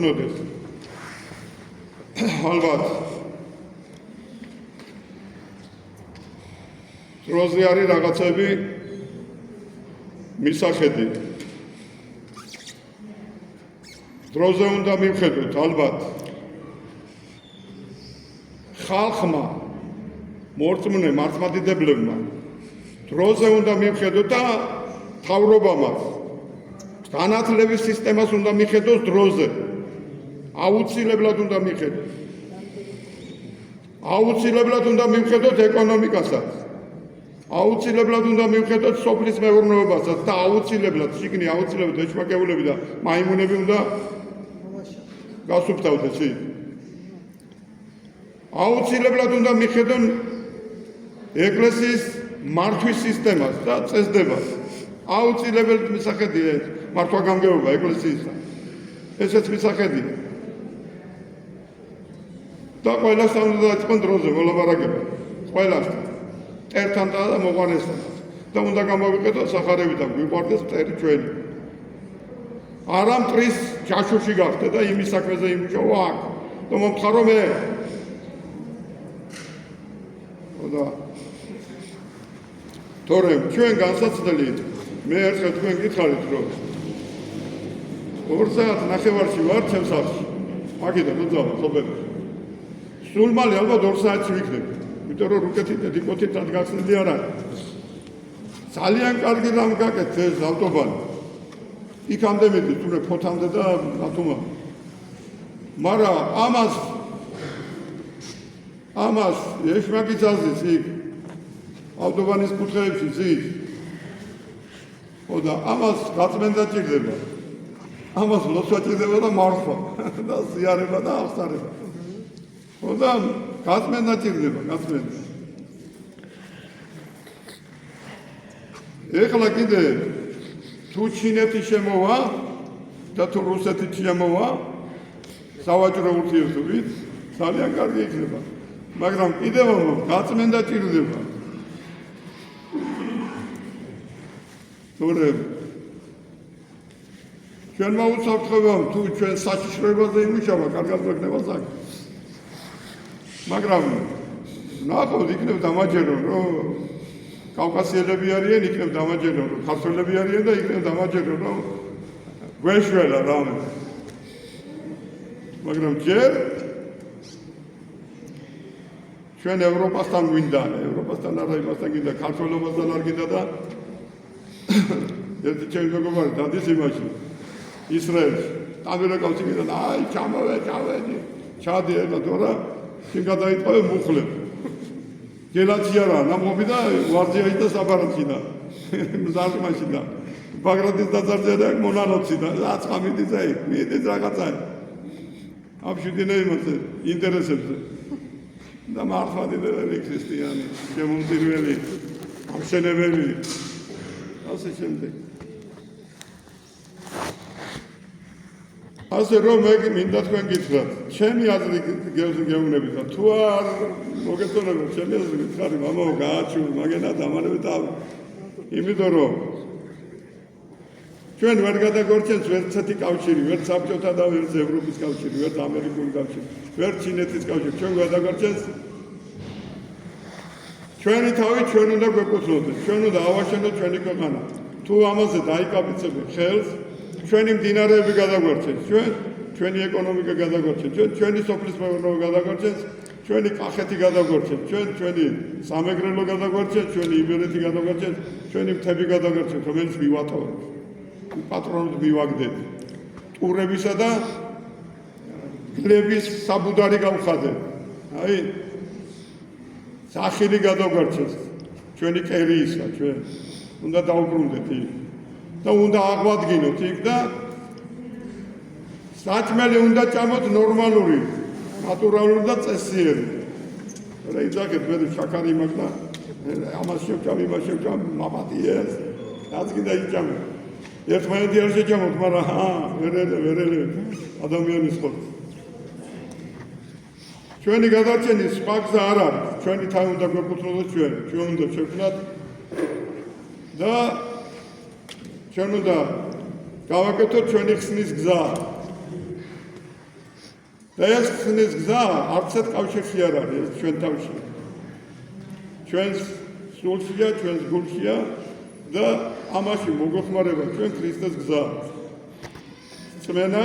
გეკუთვნოდეს. ალბათ დროზე არის რაღაცები მისახედი. დროზე უნდა მივხედოთ ალბათ ხალხმა მორწმუნე მართლმადიდებლებმა დროზე უნდა მივხედოთ და მთავრობამაც განათლების სისტემას უნდა მიხედოს დროზე. აუცილებლად უნდა მიხედოს. აუცილებლად უნდა მივხედოთ ეკონომიკასაც. აუცილებლად უნდა მივხედოთ სოფლის მეურნეობასაც და აუცილებლად შიგნი აუცილებლად ეშმაკეულები და მაიმუნები უნდა გასუფთავდეს იქ. აუცილებლად უნდა მიხედონ ეკლესიის მართვის სისტემას და წესდებას. აუცილებლად მისახედია მართვა-გამგეობა ეკლესიისა. ესეც მისახედია. და ყველასთან უნდა დაიწყონ დროზე მოლაპარაკება. ყველასთან. მტერთან და მოყვანესთან. და უნდა გამოვიყენოთ სახარები და გვიყვარდეს მტერი ჩვენი. არა მტრის ჯაშუში გახდა და იმის საქმეზე იმუშავა აქ. და მომთხარო მე. და თორემ ჩვენ განსაცდელი მე ერთხელ თქვენ გითხარით რომ 2 საათი ნახევარში ვარ ჩემს სახლში. მაგიდან მოძავ ხობები. სულ მალე ალბათ 2 საათში ვიქნები. იმიტომ რომ რუკეთით და დიკოთით რად გახსნილი არ არის. ძალიან კარგი რამ გაკეთეთ ეს ავტობანი. იქამდე მიდის თუნდაც ფოთამდე და ბათუმამდე. მაგრამ ამას ეშმაკი ძალზის იქ ავტობანის კუთხეებში ზის. და ამას გაწმენდა ჭირდება. ამას ლოცვა ჭირდება და მარხვა და ზიარება და აღსარება. და გაწმენდა ჭირდება, გაწმენდა. ეხლა კიდე თუ ჩინეთი შემოვა და თუ რუსეთი შემოვა სავაჭრო ურთიერთობით ძალიან კარგი იქნება. მაგრამ კიდევ გაწმენდა ჭირდება. თორემ ჩვენ მოუწევთ ხომ თუ ჩვენ საშიშროებაზე იმუშავა, კარგად გვექნება საქმე. მაგრამ ნახოთ იქნებ დამაჯერონ რომ კავკასიელები არიან, იქნებ დამაჯერონ რომ ქართველები არიან და იქნებ დამაჯერონ რომ გვეშველა რამე. მაგრამ ჯერ ჩვენ ევროპასთან გვინდა, ევროპასთან არა იმასთან გვინდა, ქართველობასთან არ გვინდა და ერთი ჩემი მეგობარი დადის იმაში ისრაელში. ამერიკასიდან აი ჩავედი. ჩადი ეხლა თორა შენ გადაიტყვე მუხლებ. გელაცი არა, ნამობი და ვარჯიაი და საბარათი და მზარმაში და ბაგრატის დაწარჯერა მონალოცი და აწყა მიდის აი, მიდის რაღაცა. აბშუდინე იმაზე ინტერესებზე. და მართლმადიდებელი ქრისტიანი, შემომწირველი, ამშენებელი. ასე შემდეგ. ასე რომ მე მინდა თქვენ გითხრათ, ჩემი აზრი გეუბნებით და თუ არ მოგეწონებათ ჩემი აზრი გითხარი, მამაო გააჩვენე, მაგენა დამანები თავი. იმიტომ რომ ჩვენ ვერ გადაგორჩენს ვერცერთი კავშირი, ვერც საბჭოთა და ვერც ევროპის კავშირი, ვერც ამერიკული კავშირი, ვერც ჩინეთის კავშირი, ჩვენ გადაგორჩენს ჩვენი თავი ჩვენ უნდა გვეკუთვნოდეს, ჩვენ უნდა ავაშენოთ ჩვენი ქვეყანა. თუ ამაზე დაიკაბიცებთ ხელს, ჩვენი მდინარეები გადაგვერჩენს, ჩვენი ეკონომიკა გადაგვერჩენს, ჩვენი სოფლის მეურნეობა გადაგვერჩენს, ჩვენი კახეთი გადაგვერჩენს, ჩვენი სამეგრელო გადაგვერჩენს, ჩვენი იბერეთი გადაგვერჩენს, ჩვენი მთები გადაგვერჩენს, რომელიც მივატოვებთ. პატრონად მივაგდეთ. ტურებისა და გლების საბუდარი გავხადეთ. აი სახელი გადაგვერჩენს ჩვენი კერიისა, ჩვენ უნდა დაუბრუნდეთ იქ და უნდა აღვადგინოთ იქ და საჭმელი უნდა ჭამოთ ნორმალური, ნატურალური და წესიერი. რა იძახეთ მე შაქარი მაქვს და ამას შევჭამ, იმას შევჭამ, მაპატიეს, რაც კიდე იჭამე. ერთმანეთი არ შეჭამოთ, მაგრამ ვერელე ადამიანის ხორცი. ჩვენი გადარჩენის სხვა გზა არ არის. ჩვენი თავი უნდა გვეკუთვნოდეთ ჩვენ უნდა შევქმნათ და ჩვენ უნდა გავაკეთოთ ჩვენი ხსნის გზა. და ეს ხსნის გზა არცად კავშირში არ არის ეს ჩვენ თავში. ჩვენს სულშია, ჩვენს გულშია და ამაში მოგეხმარება ჩვენ ქრისტეს გზა. წმენა